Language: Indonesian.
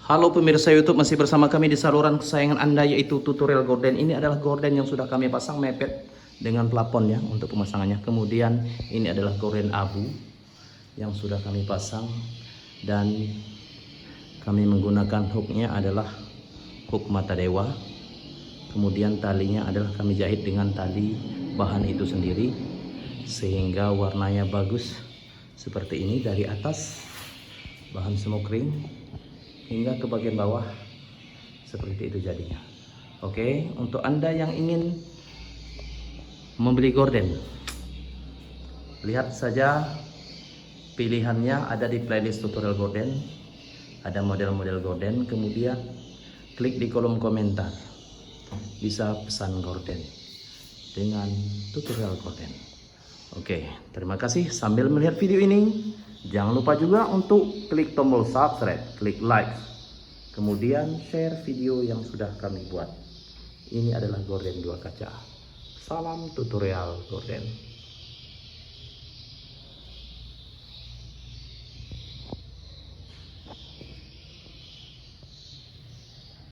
Halo pemirsa YouTube, masih bersama kami di saluran kesayangan Anda, yaitu tutorial gorden. Ini adalah gorden yang sudah kami pasang mepet dengan plafon ya untuk pemasangannya. Kemudian ini adalah gorden abu yang sudah kami pasang, dan kami menggunakan hooknya adalah hook mata dewa. Kemudian talinya adalah kami jahit dengan tali bahan itu sendiri sehingga warnanya bagus seperti ini, dari atas bahan smoke ring hingga ke bagian bawah seperti itu jadinya. Oke, untuk Anda yang ingin membeli gorden, lihat saja pilihannya ada di playlist tutorial gorden. Ada model-model gorden, kemudian klik di kolom komentar, bisa pesan gorden dengan tutorial gorden. Oke, terima kasih. Sambil melihat video ini, jangan lupa juga untuk klik tombol subscribe, klik like, kemudian share video yang sudah kami buat. Ini adalah gorden dua kaca. Salam tutorial gorden.